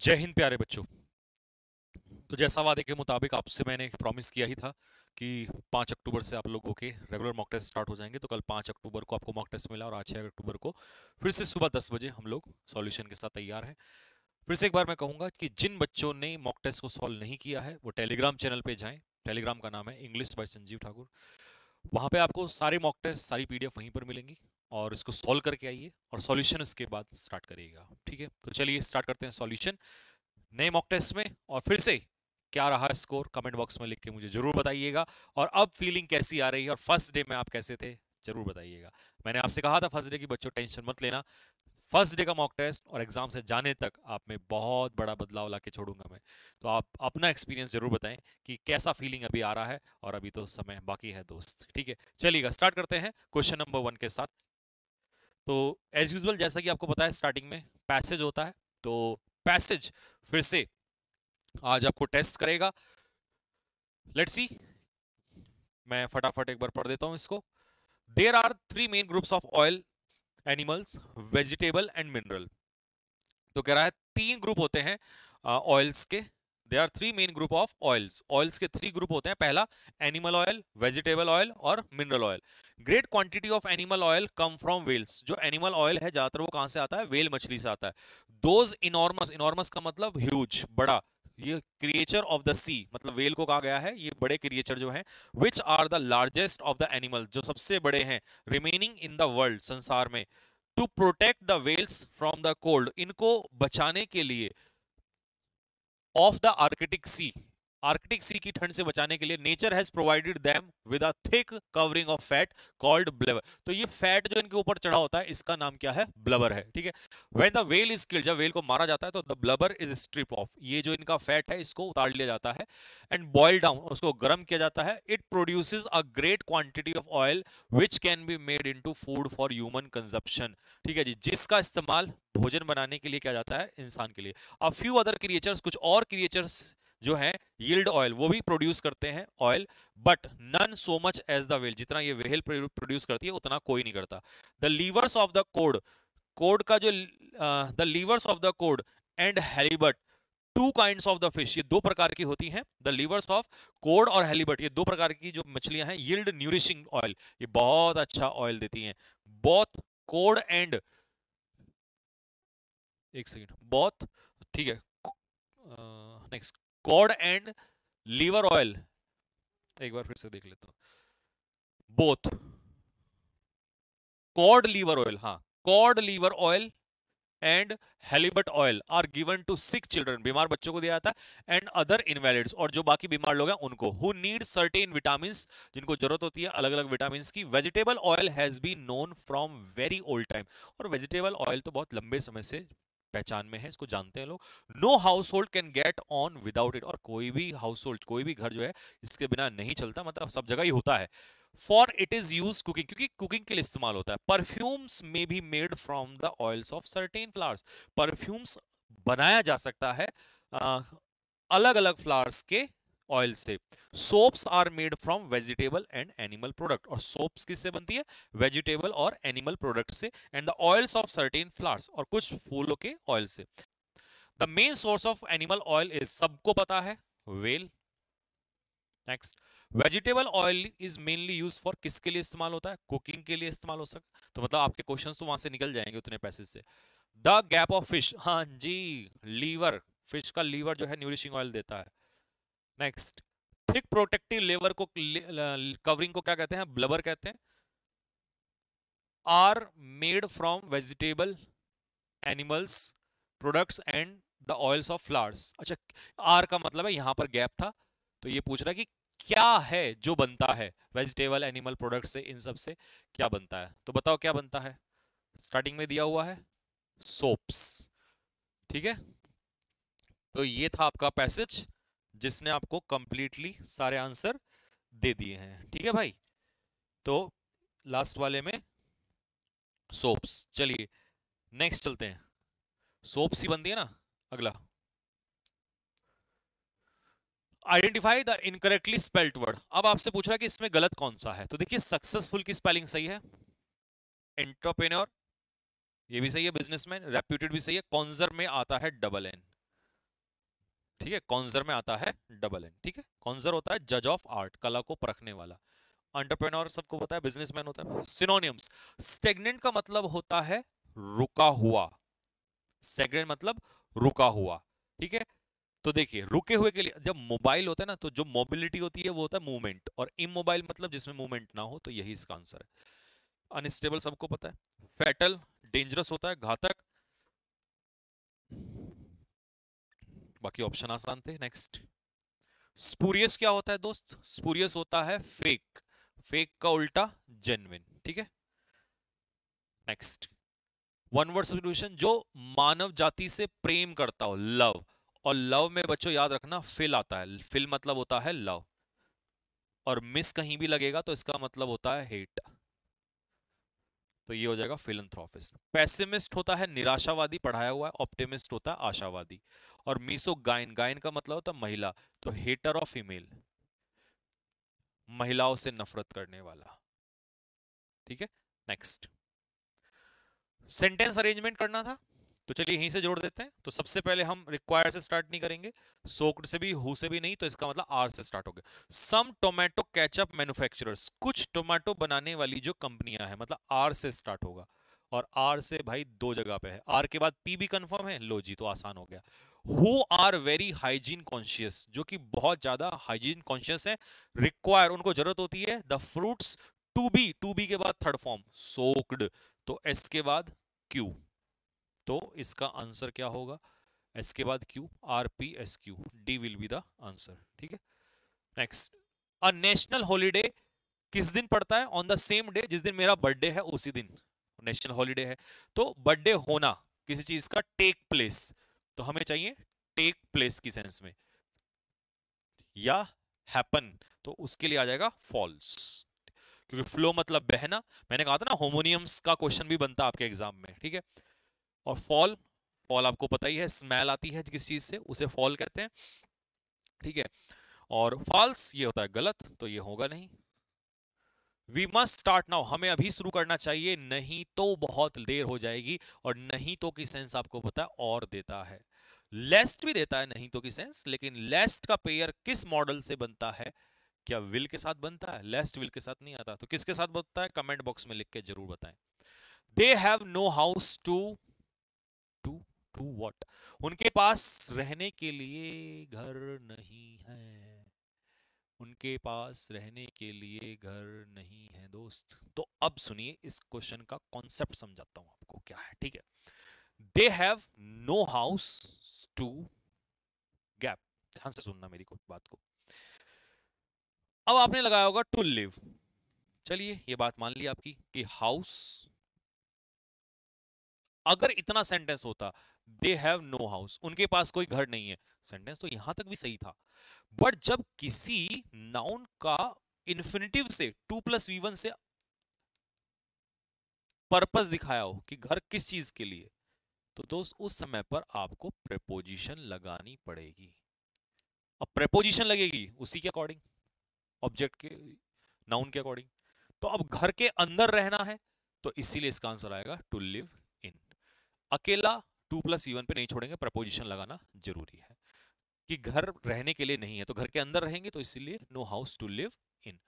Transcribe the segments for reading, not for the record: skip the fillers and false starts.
जय हिंद प्यारे बच्चों। तो जैसा वादे के मुताबिक आपसे मैंने प्रॉमिस किया ही था कि 5 अक्टूबर से आप लोगों के रेगुलर मॉक टेस्ट स्टार्ट हो जाएंगे। तो कल 5 अक्टूबर को आपको मॉक टेस्ट मिला और आज 6 अक्टूबर को फिर से सुबह 10 बजे हम लोग सॉल्यूशन के साथ तैयार हैं। फिर से एक बार मैं कहूंगा कि जिन बच्चों ने मॉक टेस्ट को सॉल्व नहीं किया है वो टेलीग्राम चैनल पे जाएं। टेलीग्राम का नाम है इंग्लिश बाय संजीव ठाकुर। वहां पे आपको सारे मॉक टेस्ट सारी पीडीएफ वहीं पर मिलेंगी और इसको सॉल्व करके आइए और सॉल्यूशन इसके बाद स्टार्ट करिएगा। ठीक है, तो चलिए स्टार्ट करते हैं सॉल्यूशन नए मॉक टेस्ट में। और फिर से क्या रहा स्कोर कमेंट बॉक्स में लिख के मुझे जरूर बताइएगा। और अब फीलिंग कैसी आ रही है और फर्स्ट डे में आप कैसे थे जरूर बताइएगा। मैंने आपसे कहा था फर्स्ट डे की बच्चों टेंशन मत लेना। फर्स्ट डे का मॉक टेस्ट और एग्जाम से जाने तक आप में बहुत बड़ा बदलाव लाके छोड़ूंगा मैं। तो आप अपना एक्सपीरियंस जरूर बताएं कि कैसा फीलिंग अभी आ रहा है। और अभी तो समय बाकी है दोस्त। ठीक है, चलिएगा स्टार्ट करते हैं क्वेश्चन नंबर 1 के साथ। तो एज यूजुअल जैसा कि आपको पता है स्टार्टिंग में पैसेज होता है। तो पैसेज फिर से आज आपको टेस्ट करेगा। लेट्स सी, मैं फटाफट एक बार पढ़ देता हूं इसको। There are three main groups of oil, animals, vegetable and mineral. तो कह रहा है तीन ग्रुप होते हैं ऑयल्स के। There are three main group of oils. Oils के थ्री ग्रुप होते हैं। पहला एनिमल ऑयल, वेजिटेबल ऑयल और mineral oil. Great quantity of animal oil come from whales. जो एनिमल ऑयल है ज्यादातर वो कहां से आता है? वेल मछली से आता है। दोज इनॉर्मस, इनॉर्मस का मतलब ह्यूज, बड़ा। ये क्रिएचर ऑफ द सी, मतलब वेल को कहा गया है ये बड़े क्रिएचर जो हैं। Which are the largest of the animal, जो सबसे बड़े हैं रिमेनिंग इन द वर्ल्ड, संसार में। To protect the whales from the cold, इनको बचाने के लिए of the Arctic sea, Arctic sea की ठंड से बचाने के लिए nature has provided them with a thick covering of fat called blubber. तो ये फैट जो इनके ऊपर चढ़ा होता है इसका नाम क्या है? ब्लबर है। ठीक है, when the well is killed, जब वेल को मारा जाता है तो the blubber is strip of, ये जो इनका फैट है इसको उतार लिया जाता है। एंड बॉइल डाउन, उसको गर्म किया जाता है। It produces a great quantity of oil which can be made into food for human consumption. ठीक है जी, जिसका इस्तेमाल भोजन बनाने के लिए किया जाता है इंसान के लिए। अ फ्यू अदर क्रिएचर्स, कुछ और क्रिएचर्स जो है यील्ड ऑयल, वो भी प्रोड्यूस करते हैं oil. But none so much as the whale, जितना ये व्हेल प्रोड्यूस करती है उतना कोई नहीं करता। The livers of the cod, cod का जो the livers of the cod and halibut, two kinds of the fish, ये दो प्रकार की होती हैं। द लीवर्स ऑफ कोड और हेलीबट, ये दो प्रकार की जो मछलियां हैं, यील्ड न्यूरिशिंग ऑयल, ये बहुत अच्छा ऑयल देती हैं। बोथ कोड एंड, एक सेकेंड, बोथ, ठीक है, next, cod and liver oil, एक बार फिर से देख लेता हूं। बोथ कॉड लीवर ऑयल, हाँ, cod liver oil and halibut oil are given to sick children, बीमार बच्चों को दिया जाता है। एंड अदर इनवैलिड्स, और जो बाकी बीमार लोग हैं उनको, हु नीड सर्टेन विटामिन, जिनको जरूरत होती है अलग अलग विटामिन की। Vegetable oil has been known from very old time, और वेजिटेबल ऑयल तो बहुत लंबे समय से पहचान में है, इसको जानते हैं लोग। No household can get on without it, और कोई भी हाउस होल्ड, कोई भी घर जो है इसके बिना नहीं चलता, मतलब सब जगह ही होता है। For it is use cooking, क्योंकि कुकिंग के लिए इस्तेमाल होता है। परफ्यूम्स में भी made from the oils of certain flowers, perfumes बनाया जा सकता है अलग अलग फ्लावर्स के ऑयल से। Soaps are made from vegetable and animal product, और सोप्स किससे बनती है? वेजिटेबल और एनिमल प्रोडक्ट से। And the oils of certain flowers, और कुछ फूलों के ऑयल से। The main source of animal oil is, सबको पता है, whale. Next, vegetable oil is mainly use for, किसके लिए इस्तेमाल होता है? कुकिंग के लिए इस्तेमाल हो सकता है। तो मतलब आपके क्वेश्चंस तो वहां से निकल जाएंगे उतने पैसेज से। द गैप ऑफ फिश, हाँ जी, लीवर, फिश का लीवर जो है न्यूरिशिंग ऑयल देता है। नेक्स्ट, थिक प्रोटेक्टिव लेवर को, कवरिंग को क्या कहते हैं? ब्लबर कहते हैं। Are made from vegetable, animals products and the oils of flowers. अच्छा, आर का मतलब है यहां पर गैप था, तो ये पूछ रहा है कि क्या है जो बनता है वेजिटेबल एनिमल प्रोडक्ट से, इन सब से क्या बनता है? तो बताओ क्या बनता है? स्टार्टिंग में दिया हुआ है सोप्स। ठीक है, तो ये था आपका पैसेज जिसने आपको कंप्लीटली सारे आंसर दे दिए हैं। ठीक है भाई, तो लास्ट वाले में सोप्स। चलिए नेक्स्ट चलते हैं। सोप्स ही बनती है ना। अगला, identify the incorrectly spelled word. अब आपसे पूछ रहा है कि इसमें गलत कौन सा है। तो देखिए, सक्सेसफुल की स्पेलिंग सही है, एंटरप्रेन्योर ये भी सही है, बिजनेसमैन, रेप्यूटेड भी सही है, कॉन्जर्व में आता है डबल एन। ठीक है। कॉन्जर में आता है डबल एन। ठीक है, कॉन्जर होता है जज ऑफ आर्ट, कला को परखने वाला। एंटरप्रेन्योर सबको पता है बिजनेसमैन होता है। सिनोनिम्स, स्टेगनेंट का मतलब होता है रुका हुआ, स्टेगनेंट मतलब रुका हुआ। ठीक है, तो देखिए रुके हुए के लिए जब मोबाइल होता है ना, तो जो मोबिलिटी होती है वो होता है मूवमेंट, और इमोबाइल मतलब जिसमें मूवमेंट ना हो, तो यही इसका आंसर है। अनस्टेबल सबको पता है। फैटल डेंजरस होता है, घातक। बाकी ऑप्शन आसान थे। नेक्स्ट, स्पूरियस क्या होता है दोस्त? स्पूरियस होता है फेक, फेक का उल्टा जेन्युइन। ठीक है, नेक्स्ट, वन वर्ड सब्स्टिट्यूशन, जो मानव जाति से प्रेम करता हो, लव। और लव में बच्चों याद रखना फिल आता है, फिल मतलब होता है लव, और मिस कहीं भी लगेगा तो इसका मतलब होता है हेट, तो ये हो जाएगा फिलंथ्रोपिस्ट। पेसिमिस्ट होता है निराशावादी, पढ़ाया हुआ है। ऑप्टिमिस्ट होता है आशावादी। और मीसोगाइन, गाइन का मतलब होता है महिला, तो हेटर ऑफ फीमेल, महिलाओं से नफरत करने वाला। ठीक है, नेक्स्ट, सेंटेंस अरेंजमेंट करना था, तो चलिए यहीं से जोड़ देते हैं। तो सबसे पहले हम रिक्वायर से स्टार्ट नहीं करेंगे, सोक्ड से भी, हु से भी नहीं, तो इसका मतलब आर से स्टार्ट हो गया। सम टोमेटो केचप मैन्युफैक्चरर्स, कुछ टोमेटो बनाने वाली जो कंपनियां हैं, मतलब आर से स्टार्ट होगा। और आर से भाई दो जगह पे है, आर के बाद पी भी कंफर्म है, लो जी तो आसान हो गया। Who are very hygiene conscious, जो कि बहुत ज्यादा हाइजीन कॉन्शियस है। रिक्वायर, उनको जरूरत होती है द फ्रूट्स टू बी के बाद थर्ड फॉर्म सोक्ड, तो एस के बाद क्यू, तो इसका आंसर क्या होगा? एस के बाद Q, R P S Q, D will be the answer. ठीक है, नेक्स्ट, अ नेशनल हॉलीडे किस दिन पड़ता है? ऑन द सेम डे, जिस दिन मेरा बर्थडे है उसी दिन नेशनल हॉलीडे है। तो बर्थडे होना किसी चीज का, टेक प्लेस, तो हमें चाहिए टेक प्लेस की सेंस में, या हैपन, तो उसके लिए आ जाएगा फॉल्स, क्योंकि फ्लो मतलब बहना। मैंने कहा था ना होमोनियम्स का क्वेश्चन भी बनता है आपके एग्जाम में। ठीक है, और फॉल, फॉल आपको पता ही है, स्मेल आती है किस चीज से, उसे फॉल कहते हैं। ठीक है, और फॉल्स ये होता है गलत, तो ये होगा नहीं। वी मस्ट स्टार्ट नाउ, हमें अभी शुरू करना चाहिए, नहीं तो बहुत देर हो जाएगी। और नहीं तो की सेंस आपको पता है और देता है, लेस्ट भी देता है नहीं तो की सेंस, लेकिन लेस्ट का पेयर किस मॉडल से बनता है? क्या विल के साथ बनता है? लेस्ट विल के साथ नहीं आता, तो किसके साथ बनता है? कमेंट बॉक्स में लिख के जरूर बताएं। They have no house to to to what, उनके पास रहने के लिए घर नहीं है, उनके पास रहने के लिए घर नहीं है दोस्त। तो अब सुनिए, इस क्वेश्चन का कॉन्सेप्ट समझाता हूं आपको क्या है। ठीक है, they have no house to gap, ध्यान से सुनना मेरी बात को। अब आपने लगाया होगा टू लिव, चलिए ये बात मान ली आपकी कि हाउस, अगर इतना सेंटेंस होता दे हैव नो हाउस, उनके पास कोई घर नहीं है, सेंटेंस तो यहां तक भी सही था। बट जब किसी नाउन का इन्फिनिटिव से टू प्लस वी वन से पर्पस दिखाया हो कि घर किस चीज के लिए, तो दोस्त उस समय पर आपको प्रेपोजिशन लगानी पड़ेगी। अब प्रेपोजिशन लगेगी उसी के अकॉर्डिंग, ऑब्जेक्ट के, नाउन के अकॉर्डिंग। तो अब घर के अंदर रहना है, तो इसीलिए इसका आंसर आएगा टू लिव इन। अकेला टू प्लस वी वन पे नहीं छोड़ेंगे, प्रपोजिशन लगाना जरूरी है कि घर रहने के लिए नहीं है, तो घर के अंदर रहेंगे, तो इसीलिए no house to live in.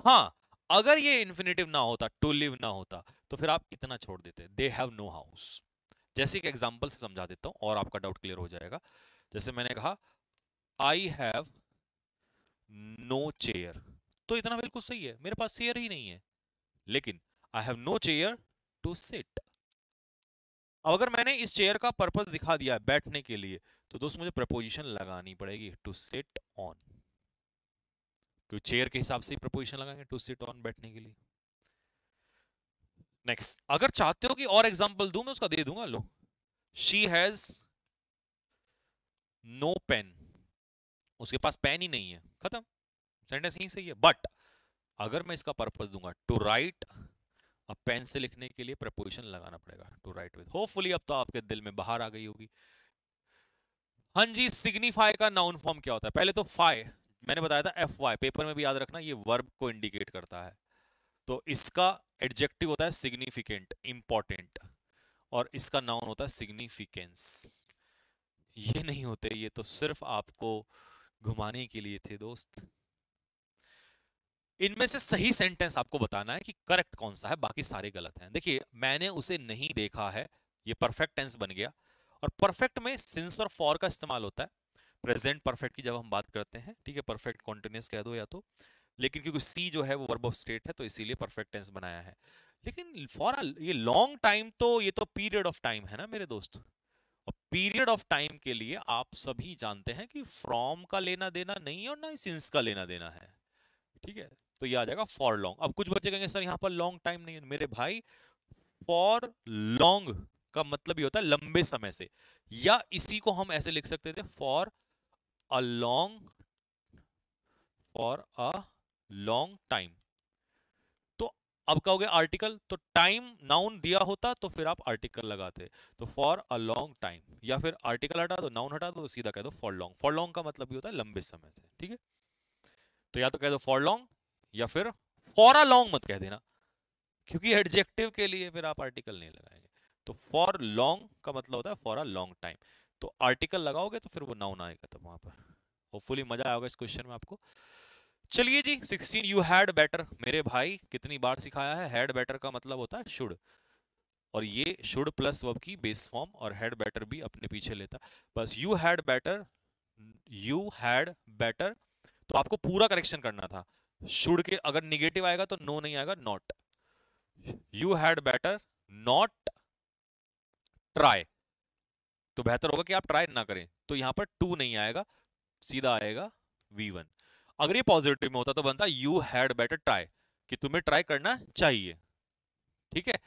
हाँ, अगर ये इन्फिनेटिव ना होता, टू लिव ना होता, तो फिर आप इतना छोड़ देते, दे हैव नो हाउस। जैसे एक एग्जांपल से समझा देता हूं और आपका डाउट क्लियर हो जाएगा। जैसे मैंने कहा आई हैव नो चेयर, तो इतना बिल्कुल सही है, मेरे पास चेयर ही नहीं है। लेकिन I have no chair to sit, अब अगर मैंने इस चेयर का पर्पस दिखा दिया है बैठने के लिए, तो दोस्त मुझे प्रपोजिशन लगानी पड़ेगी टू सिट ऑन, क्योंकि चेयर के हिसाब से ही प्रपोजिशन लगाएंगे, टू सिट ऑन बैठने के लिए। नेक्स्ट, अगर चाहते हो कि और एग्जांपल दूं मैं उसका दे दूंगा, लो, शी हैज नो पेन, उसके पास पेन ही नहीं है, खत्म, सेंटेंस यहीं सही है। बट अगर मैं इसका पर्पस दूंगा टू राइट, अब पेन से लिखने के लिए प्रपोजिशन लगाना पड़ेगा टू राइट विद। होपफुली अब तो आपके दिल में बाहर आ गई होगी। हाँ जी, सिग्निफाई का नाउन फॉर्म क्या होता है? पहले तो फाई मैंने बताया था, एफ वाई, पेपर में भी याद रखना, ये वर्ब को इंडिकेट करता है। तो इसका एडजेक्टिव होता है सिग्निफिकेंट, इंपॉर्टेंट, और इसका नाउन होता है सिग्निफिकेंस। ये नहीं होते, ये तो सिर्फ आपको घुमाने के लिए थे दोस्त। इनमें से सही सेंटेंस आपको बताना है कि करेक्ट कौन सा है, बाकी सारे गलत हैं। देखिए मैंने उसे नहीं देखा है, ये परफेक्ट टेंस बन गया। और परफेक्ट में सिंस और फॉर का इस्तेमाल होता है प्रेजेंट परफेक्ट की जब हम बात करते हैं, ठीक है, परफेक्ट कॉन्टिन्यूअस कह दो या तो, लेकिन क्योंकि सी जो है वो वर्ब ऑफ स्टेट है तो इसीलिए परफेक्ट टेंस बनाया है। लेकिन फॉर ये लॉन्ग टाइम तो ये तो पीरियड ऑफ टाइम है ना मेरे दोस्त, और पीरियड ऑफ टाइम के लिए आप सभी जानते हैं कि फ्रॉम का लेना देना नहीं है और ना ही सिंस का लेना देना है, ठीक है। तो ये आ जाएगा फॉर लॉन्ग। अब कुछ बच्चे कहेंगे सर यहाँ पर लॉन्ग टाइम नहीं है, मेरे भाई फॉर लॉन्ग का मतलब ये होता है लंबे समय से, या इसी को हम ऐसे लिख सकते थे for a long, for a long time. तो अब कहोगे आर्टिकल, तो टाइम नाउन दिया होता तो फिर आप आर्टिकल लगाते, तो फॉर अ लॉन्ग टाइम, या फिर आर्टिकल हटा दो नाउन हटा दो तो सीधा कह दो फॉर लॉन्ग। फॉर लॉन्ग का मतलब ये होता है लंबे समय से, ठीक है। तो या तो कह दो फॉर लॉन्ग या फिर फॉर अ लॉन्ग मत कह देना, क्योंकि एडजेक्टिव के लिए फिर आप आर्टिकल नहीं लगाएंगे। तो फॉर लॉन्ग का मतलब होता है फॉर अ लॉन्ग टाइम, तो आर्टिकल लगाओगे तो फिर वो नाउन आएगा तब वहां पर। होपफुली मजा आएगा इस क्वेश्चन में आपको। चलिए जी 16 यू हैड बेटर, मेरे भाई कितनी बार सिखाया है, हैड बेटर का मतलब होता है शुड, और ये शुड प्लस वर्ब की बेस फॉर्म, और हैड बेटर भी अपने पीछे लेता। बस you had better, you had better, तो आपको पूरा करेक्शन करना था। शुड के अगर निगेटिव आएगा तो नो नहीं आएगा, not. You had better not try, तो बेहतर होगा कि आप ट्राई ना करें, तो यहां पर टू नहीं आएगा, सीधा आएगा V1। अगर ये पॉजिटिव में होता तो बनता यू हैड बेटर ट्राई, कि तुम्हें ट्राई करना चाहिए, ठीक है।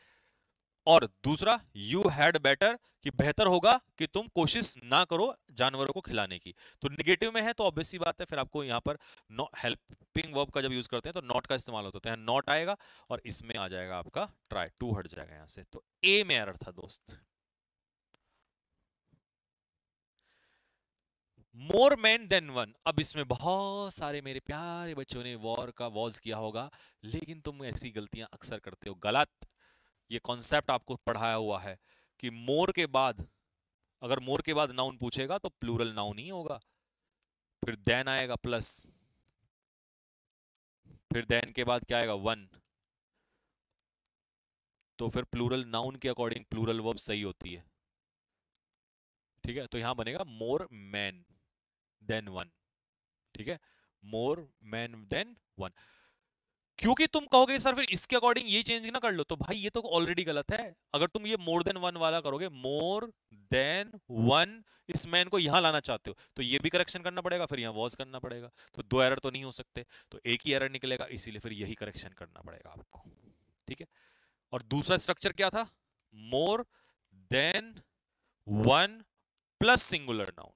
और दूसरा यू हैड बेटर, कि बेहतर होगा कि तुम कोशिश ना करो जानवरों को खिलाने की। तो निगेटिव में है तो ऑब्वियस सी बात है फिर आपको यहां पर हेल्पिंग वर्ब का जब यूज करते हैं तो नॉट का इस्तेमाल होता है, नॉट आएगा और इसमें आ जाएगा आपका ट्राई, टू हट जाएगा यहां से, तो ए में एरर था दोस्त। मोर मैन देन वन, अब इसमें बहुत सारे मेरे प्यारे बच्चों ने वॉर का वॉज किया होगा, लेकिन तुम ऐसी गलतियां अक्सर करते हो, गलत। ये कॉन्सेप्ट आपको पढ़ाया हुआ है कि मोर के बाद, अगर मोर के बाद नाउन पूछेगा तो प्लूरल नाउन ही होगा, फिर देन आएगा प्लस, फिर देन के बाद क्या आएगा वन, तो फिर प्लूरल नाउन के अकॉर्डिंग प्लूरल वर्ब सही होती है, ठीक है। तो यहां बनेगा मोर मैन देन वन, ठीक है, मोर मैन देन वन। क्योंकि तुम कहोगे सर फिर इसके अकॉर्डिंग ये चेंज ना कर लो, तो भाई ये तो ऑलरेडी गलत है। अगर तुम ये मोर देन वन वाला करोगे, मोर देन वन, इस मैन को यहां लाना चाहते हो तो ये भी करेक्शन करना पड़ेगा, फिर यहां वॉज करना पड़ेगा, तो दो एरर तो नहीं हो सकते, तो एक ही एरर निकलेगा, इसीलिए फिर यही करेक्शन करना पड़ेगा आपको, ठीक है। और दूसरा स्ट्रक्चर क्या था, more than one plus singular noun,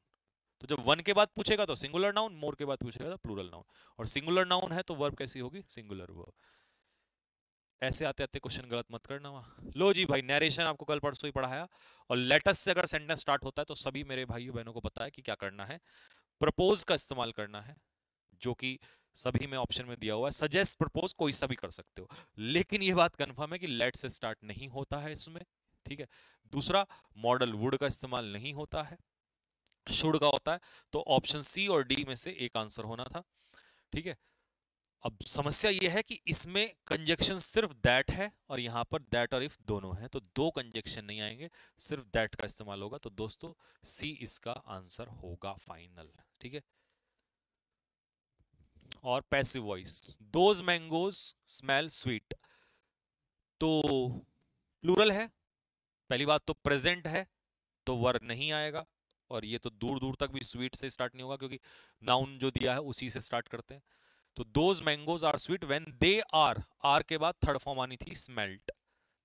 तो जब वन के बाद पूछेगा तो सिंगुलर नाउन, मोर के बाद पूछेगा तो प्लूरल नाउन, और सिंगुलर नाउन है तो वर्ब कैसी होगी, सिंगुलर वर्ब। ऐसे आते आते क्वेश्चन गलत मत करना वहां। लो जी भाई, नरेशन आपको कल परसों ही पढ़ाया, और लेटस से अगर सेंटेंस स्टार्ट होता है तो सभी मेरे भाइयों बहनों को पता है कि क्या करना है, प्रपोज का इस्तेमाल करना है, जो कि सभी में ऑप्शन में दिया हुआ है। सजेस्ट प्रपोज कोई सा भी कर सकते हो, लेकिन ये बात कंफर्म है कि लेट से स्टार्ट नहीं होता है इसमें, ठीक है। दूसरा, मॉडल वुड का इस्तेमाल नहीं होता है, शुड का होता है, तो ऑप्शन सी और डी में से एक आंसर होना था, ठीक है। अब समस्या यह है कि इसमें कंजक्शन सिर्फ दैट है और यहां पर दैट और इफ दोनों है, तो दो कंजक्शन नहीं आएंगे, सिर्फ दैट का इस्तेमाल होगा, तो दोस्तों सी इसका आंसर होगा फाइनल, ठीक है। और passive voice, those mangoes smell sweet, तो प्लूरल है, पहली बात तो प्रेजेंट है तो वर्ब नहीं आएगा, और ये तो दूर दूर तक भी स्वीट से स्टार्ट नहीं होगा क्योंकि नाउन जो दिया है उसी से स्टार्ट करते हैं। तो those mangoes are sweet when they are के बाद थर्ड फॉर्म आनी थी स्मेल्ट,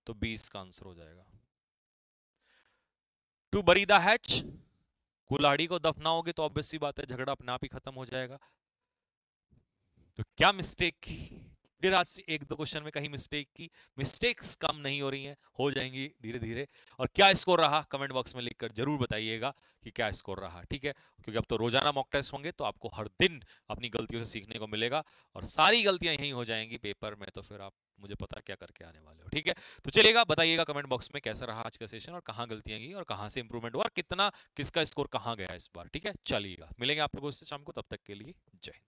तो 20 का आंसर हो जाएगा। टू बरी द हैच, कुल्हाड़ी को दफनाओगे तो ऑब्वियस सी बात है झगड़ा अपने आप ही खत्म हो जाएगा, तो क्या मिस्टेक की, फिर आज से एक दो क्वेश्चन में कहीं मिस्टेक की, मिस्टेक्स कम नहीं हो रही हैं, हो जाएंगी धीरे धीरे। और क्या स्कोर रहा कमेंट बॉक्स में लिखकर जरूर बताइएगा कि क्या स्कोर रहा, ठीक है? क्योंकि अब तो रोजाना मॉक टेस्ट होंगे तो आपको हर दिन अपनी गलतियों से सीखने को मिलेगा, और सारी गलतियां यहीं हो जाएंगी पेपर में, तो फिर आप मुझे पता क्या करके आने वाले हो, ठीक है? तो चलिएगा, बताइएगा कमेंट बॉक्स में कैसा रहा आज का सेशन, और कहाँ गलतियां की और कहाँ से इंप्रूवमेंट हुआ, और कितना किसका स्कोर कहाँ गया इस बार, ठीक है? चलिएगा, मिलेंगे आप लोगों से शाम को, तब तक के लिए जय हिंद।